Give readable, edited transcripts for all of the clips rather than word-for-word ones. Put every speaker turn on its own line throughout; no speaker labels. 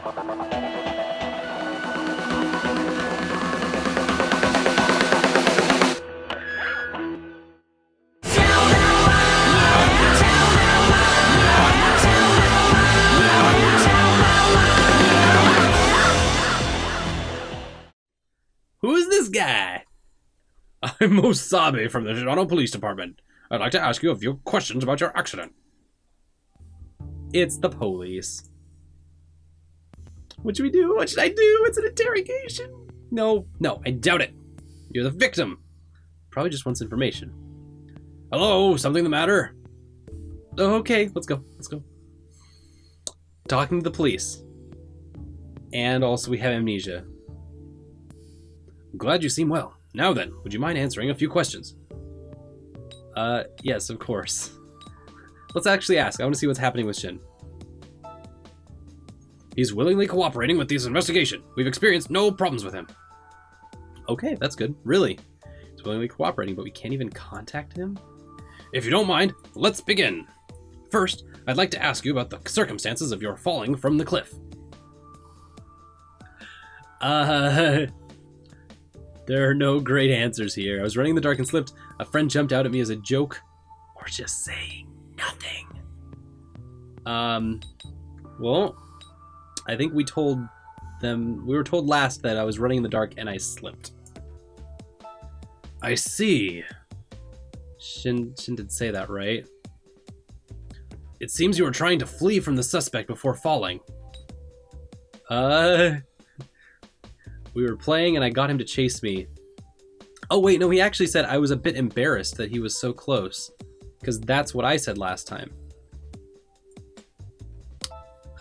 Who is this guy? I'm Mosabe from the Shirano Police Department. I'd like to ask you a few questions about your accident. It's the police. What should we do? What should I do? It's an interrogation. No, I doubt it. You're the victim. Probably just wants information. Hello, something the matter? Oh, okay, let's go. Talking to the police. And also we have amnesia. I'm glad you seem well. Now then, would you mind answering a few questions? Yes, of course. Let's actually ask. I want to see what's happening with Shin. He's willingly cooperating with this investigation. We've experienced no problems with him. Okay, that's good. Really? He's willingly cooperating, but we can't even contact him? If you don't mind, let's begin. First, I'd like to ask you about the circumstances of your falling from the cliff. There are no great answers here. I was running in the dark and slipped. A friend jumped out at me as a joke. Or just saying nothing. Well, I think we were told last that I was running in the dark and I slipped. I see. Shin did say that, right? It seems you were trying to flee from the suspect before falling. We were playing and I got him to chase me. Oh wait, no, he actually said I was a bit embarrassed that he was so close. Because that's what I said last time.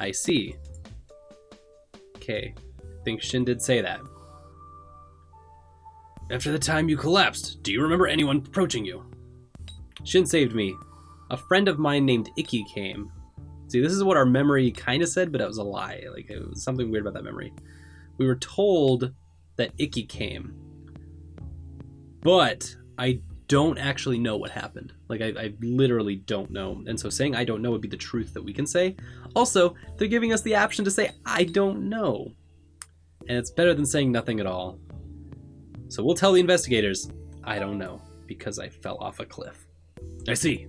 I see. Okay, I think Shin did say that. After the time you collapsed, do you remember anyone approaching you? Shin saved me. A friend of mine named Icky came. See, this is what our memory kind of said, but it was a lie. Like, it was something weird about that memory. We were told that Icky came, but I don't actually know what happened. Like, I literally don't know. And so saying I don't know would be the truth that we can say. Also, they're giving us the option to say, I don't know. And it's better than saying nothing at all. So we'll tell the investigators, I don't know, because I fell off a cliff. I see.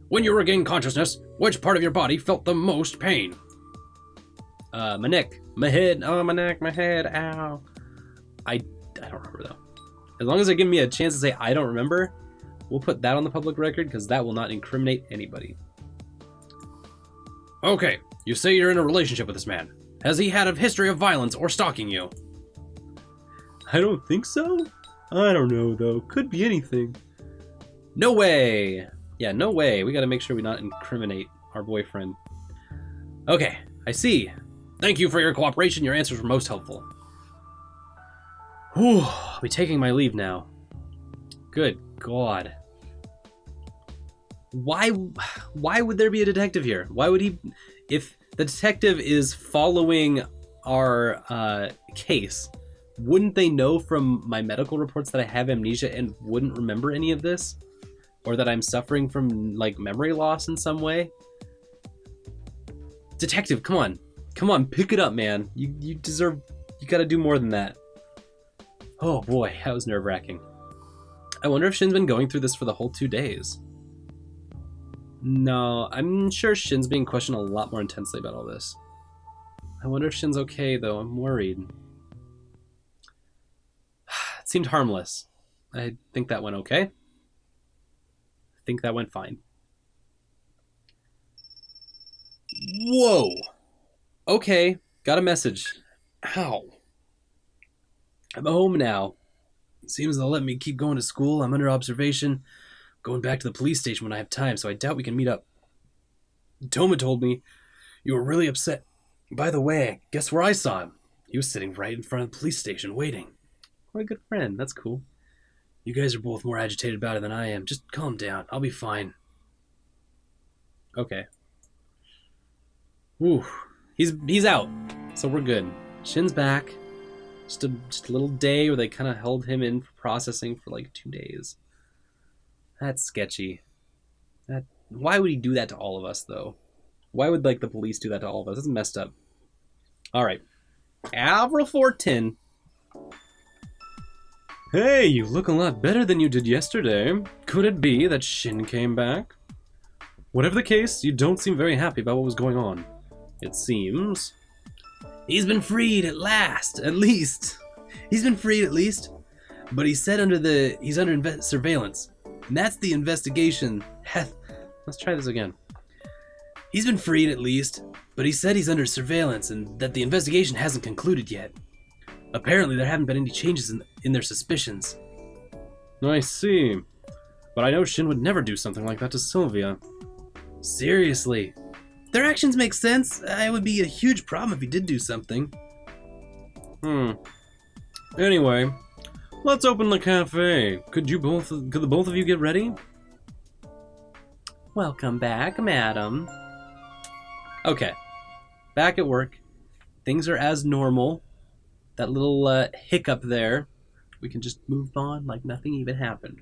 When you regained consciousness, which part of your body felt the most pain? My neck, my head, oh, my neck, my head, ow. I don't remember though. As long as they give me a chance to say I don't remember, we'll put that on the public record because that will not incriminate anybody. Okay, you say you're in a relationship with this man. Has he had a history of violence or stalking you? I don't think so. I don't know though. Could be anything. No way. Yeah, no way. We gotta make sure we not incriminate our boyfriend. Okay, I see. Thank you for your cooperation. Your answers were most helpful. Whew, I'll be taking my leave now. Good God. Why would there be a detective here? Why would he... If the detective is following our case, wouldn't they know from my medical reports that I have amnesia and wouldn't remember any of this? Or that I'm suffering from, like, memory loss in some way? Detective, come on. Come on, pick it up, man. You deserve... You gotta do more than that. Oh boy, that was nerve-wracking. I wonder if Shin's been going through this for the whole 2 days. No, I'm sure Shin's being questioned a lot more intensely about all this. I wonder if Shin's okay, though. I'm worried. It seemed harmless. I think that went okay. I think that went fine. Whoa! Okay, got a message. Ow. I'm home now. Seems they'll let me keep going to school. I'm under observation. Going back to the police station when I have time, so I doubt we can meet up. Toma told me you were really upset. By the way, guess where I saw him? He was sitting right in front of the police station waiting. What a good friend. That's cool. You guys are both more agitated about it than I am. Just calm down. I'll be fine. Okay. Whew. He's out. So we're good. Shin's back. Just a little day where they kind of held him in for processing for like 2 days. That's sketchy. Why would he do that to all of us, though? Why would, like, the police do that to all of us? That's messed up. All right. Avril 410. Hey, you look a lot better than you did yesterday. Could it be that Shin came back? Whatever the case, you don't seem very happy about what was going on. It seems. He's been freed at last, at least. He's been freed at least. But he's under surveillance. And that's the investigation. Let's try this again. He's been freed at least, but he said he's under surveillance and that the investigation hasn't concluded yet. Apparently there haven't been any changes in their suspicions. I see. But I know Shin would never do something like that to Sylvia. Seriously. Their actions make sense. It would be a huge problem if he did do something. Anyway, let's open the cafe. Could the both of you get ready? Welcome back, madam. Okay. Back at work. Things are as normal. That little hiccup there, we can just move on like nothing even happened.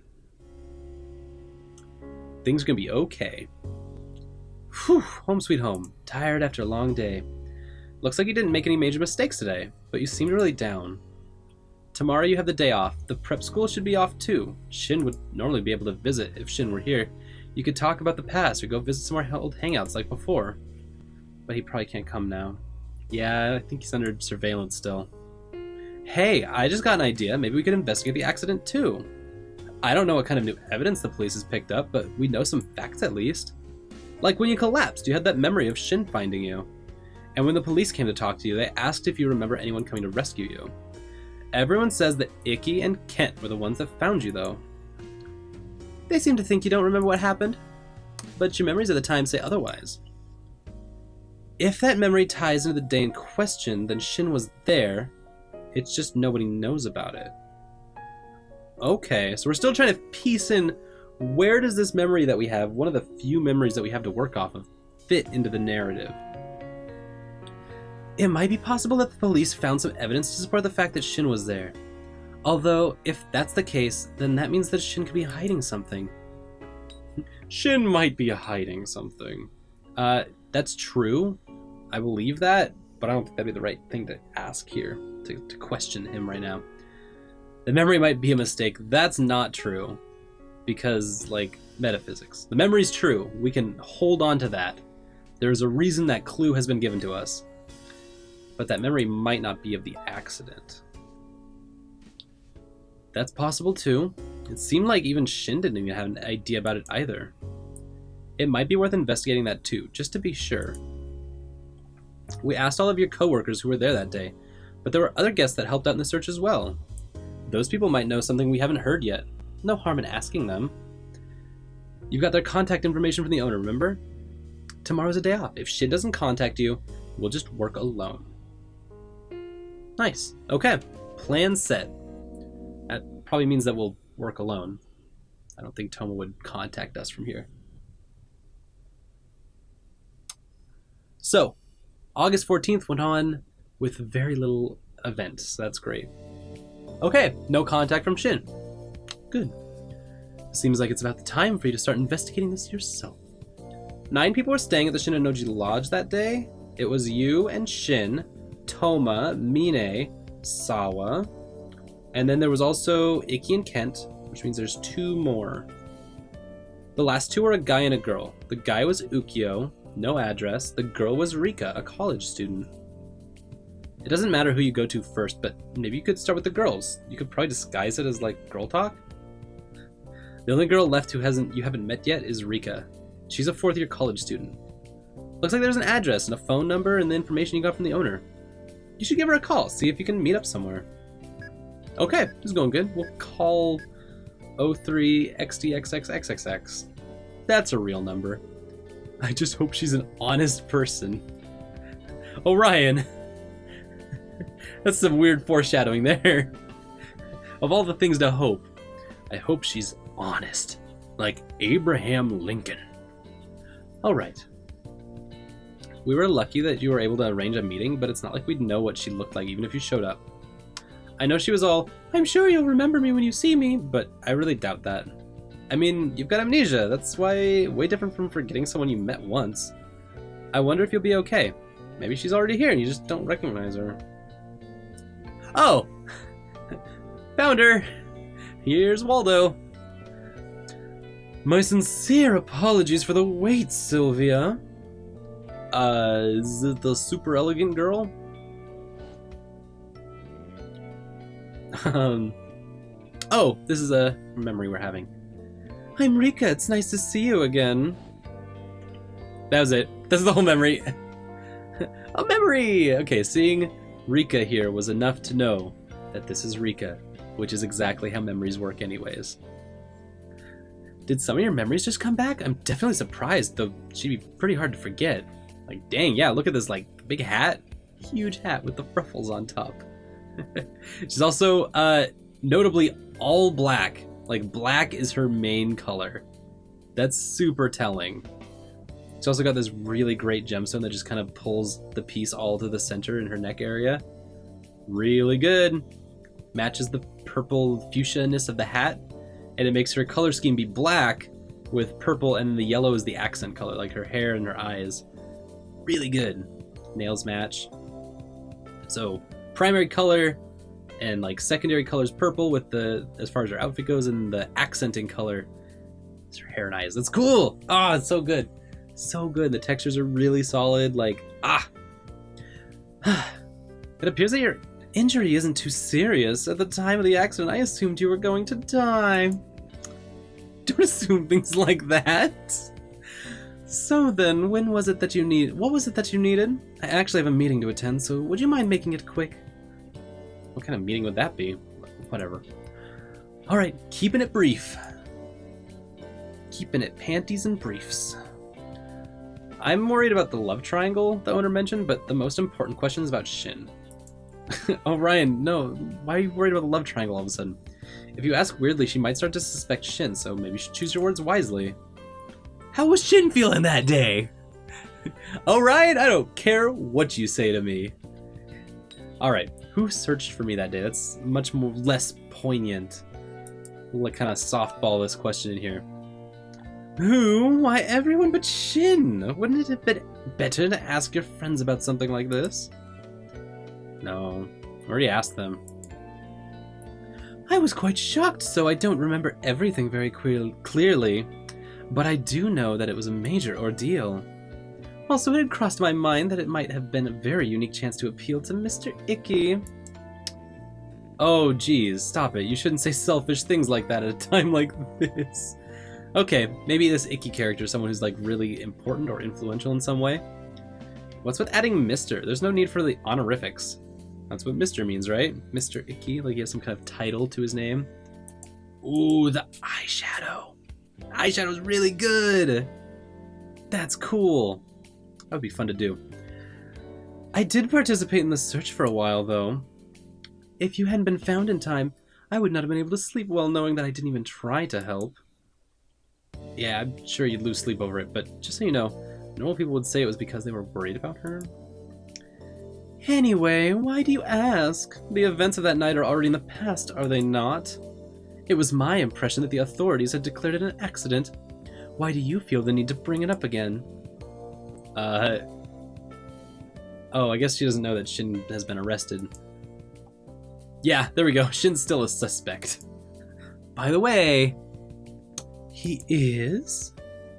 Things are gonna be okay. Whew, home sweet home. Tired after a long day. Looks like you didn't make any major mistakes today, but you seemed really down. Tomorrow you have the day off. The prep school should be off too. Shin would normally be able to visit if Shin were here. You could talk about the past or go visit some more old hangouts like before. But he probably can't come now. Yeah, I think he's under surveillance still. Hey, I just got an idea. Maybe we could investigate the accident too. I don't know what kind of new evidence the police has picked up, but we know some facts at least. Like when you collapsed, you had that memory of Shin finding you. And when the police came to talk to you, they asked if you remember anyone coming to rescue you. Everyone says that Icky and Kent were the ones that found you though. They seem to think you don't remember what happened, but your memories at the time say otherwise. If that memory ties into the day in question, then Shin was there. It's just nobody knows about it. Okay, so we're still trying to piece in where does this memory that we have, one of the few memories that we have to work off of, fit into the narrative. It might be possible that the police found some evidence to support the fact that Shin was there. Although, if that's the case, then that means that Shin could be hiding something. Shin might be hiding something. That's true. I believe that, but I don't think that'd be the right thing to ask here, to question him right now. The memory might be a mistake. That's not true. Because, like, metaphysics. The memory's true. We can hold on to that. There's a reason that clue has been given to us. But that memory might not be of the accident. That's possible too. It seemed like even Shin didn't even have an idea about it either. It might be worth investigating that too, just to be sure. We asked all of your coworkers who were there that day, but there were other guests that helped out in the search as well. Those people might know something we haven't heard yet. No harm in asking them. You've got their contact information from the owner, remember? Tomorrow's a day off. If Shin doesn't contact you, we'll just work alone. Nice. Okay. Plan set. That probably means that we'll work alone. I don't think Toma would contact us from here. So, August 14th went on with very little events. So that's great. Okay, no contact from Shin. Good. Seems like it's about the time for you to start investigating this yourself. 9 people were staying at the Shinanoji Lodge that day. It was you and Shin, Toma, Mine, Sawa, and then there was also Icky and Kent, which means there's 2 more. The last 2 were a guy and a girl. The guy was Ukyo, no address. The girl was Rika, a college student. It doesn't matter who you go to first, but maybe you could start with the girls. You could probably disguise it as like girl talk. The only girl left who you haven't met yet is Rika. She's a 4th year college student. Looks like there's an address and a phone number and the information you got from the owner. You should give her a call, see if you can meet up somewhere. Okay, this is going good. We'll call 03XDXXXXX. That's a real number. I just hope she's an honest person. Orion. That's some weird foreshadowing there. Of all the things to hope, I hope she's honest. Like Abraham Lincoln. Alright. We were lucky that you were able to arrange a meeting, but it's not like we'd know what she looked like even if you showed up. I know she was all, I'm sure you'll remember me when you see me, but I really doubt that. I mean, you've got amnesia. That's way different from forgetting someone you met once. I wonder if you'll be okay. Maybe she's already here and you just don't recognize her. Oh! Found her! Here's Waldo. My sincere apologies for the wait, Sylvia. Is it the super elegant girl? Oh, this is a memory we're having. I'm Rika, it's nice to see you again. That was it. That's the whole memory. A memory! Okay, seeing Rika here was enough to know that this is Rika, which is exactly how memories work anyways. Did some of your memories just come back? I'm definitely surprised, though she'd be pretty hard to forget. Like, dang, yeah, look at this, like, big hat. Huge hat with the ruffles on top. She's also, notably all black. Like, black is her main color. That's super telling. She's also got this really great gemstone that just kind of pulls the piece all to the center in her neck area. Really good. Matches the purple fuchsia-ness of the hat, and it makes her color scheme be black with purple, and the yellow is the accent color, like her hair and her eyes. Really good. Nails match. So, primary color and like secondary color is purple with the, as far as her outfit goes, and the accenting color is her hair and eyes. That's cool! Ah, it's so good. So good. The textures are really solid. Like, It appears that your injury isn't too serious. At the time of the accident, I assumed you were going to die. Don't assume things like that. So then, when was it that you need? What was it that you needed? I actually have a meeting to attend, so would you mind making it quick? What kind of meeting would that be? Whatever. Alright, keeping it brief. Keeping it panties and briefs. I'm worried about the love triangle the owner mentioned, but the most important question is about Shin. Oh, Ryan, no. Why are you worried about the love triangle all of a sudden? If you ask weirdly, she might start to suspect Shin, so maybe you should choose your words wisely. How was Shin feeling that day? Oh, Ryan, I don't care what you say to me. Alright, who searched for me that day? That's much more less poignant. We'll like kind of softball this question in here. Who? Why, everyone but Shin. Wouldn't it have been better to ask your friends about something like this? No, I already asked them. I was quite shocked, so I don't remember everything very clearly, but I do know that it was a major ordeal. Also, it had crossed my mind that it might have been a very unique chance to appeal to Mr. Icky. Oh, geez, stop it. You shouldn't say selfish things like that at a time like this. Okay, maybe this Icky character is someone who's like really important or influential in some way. What's with adding Mr.? There's no need for the honorifics. That's what Mr. means, right? Mr. Icky, like he has some kind of title to his name. Ooh, the eyeshadow. The eyeshadow's really good. That's cool. That would be fun to do. I did participate in the search for a while, though. If you hadn't been found in time, I would not have been able to sleep well knowing that I didn't even try to help. Yeah, I'm sure you'd lose sleep over it, but just so you know, normal people would say it was because they were worried about her. Anyway, why do you ask? The events of that night are already in the past, are they not? It was my impression that the authorities had declared it an accident. Why do you feel the need to bring it up again? Oh, I guess she doesn't know that Shin has been arrested. Yeah, there we go. Shin's still a suspect. By the way, he is?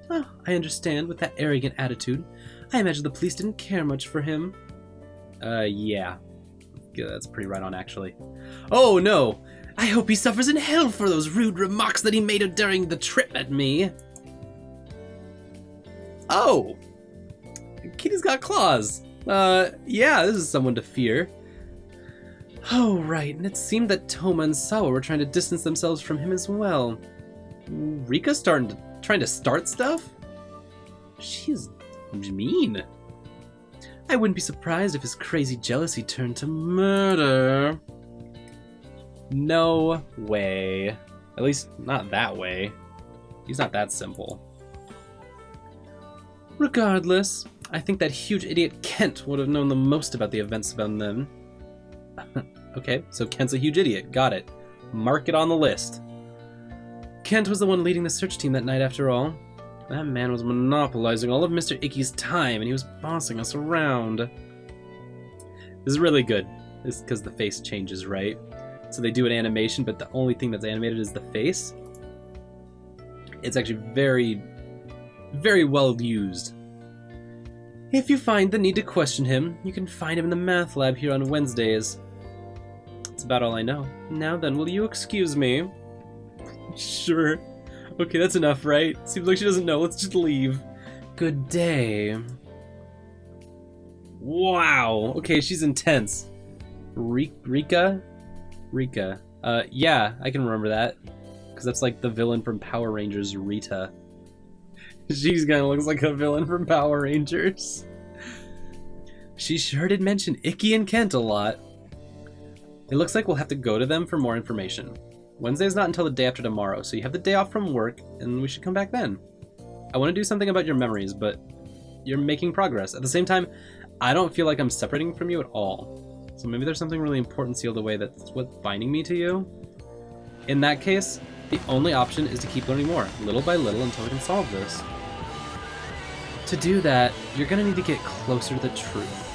Oh, I understand, with that arrogant attitude. I imagine the police didn't care much for him. Yeah, that's pretty right on, actually. Oh, no! I hope he suffers in hell for those rude remarks that he made during the trip at me. Oh! Kitty's got claws. Yeah, this is someone to fear. Oh, right, and it seemed that Toma and Sawa were trying to distance themselves from him as well. Rika's trying to start stuff? She's mean. I wouldn't be surprised if his crazy jealousy turned to murder. No way. At least, not that way. He's not that simple. Regardless, I think that huge idiot Kent would have known the most about the events about them. Okay, so Kent's a huge idiot. Got it. Mark it on the list. Kent was the one leading the search team that night after all. That man was monopolizing all of Mr. Icky's time, and he was bossing us around. This is really good. It's because the face changes, right? So they do an animation, but the only thing that's animated is the face. It's actually very, very well used. If you find the need to question him, you can find him in the math lab here on Wednesdays. That's about all I know. Now then, will you excuse me? Sure. Okay, that's enough, right? Seems like she doesn't know. Let's just leave. Good day. Wow. Okay, she's intense. Rika? Rika. Yeah, I can remember that. Because that's like the villain from Power Rangers, Rita. She's kind of looks like a villain from Power Rangers. She sure did mention Icky and Kent a lot. It looks like we'll have to go to them for more information. Wednesday's not until the day after tomorrow, so you have the day off from work, and we should come back then. I want to do something about your memories, but you're making progress. At the same time, I don't feel like I'm separating from you at all. So maybe there's something really important sealed away that's what's binding me to you. In that case, the only option is to keep learning more, little by little, until we can solve this. To do that, you're gonna need to get closer to the truth.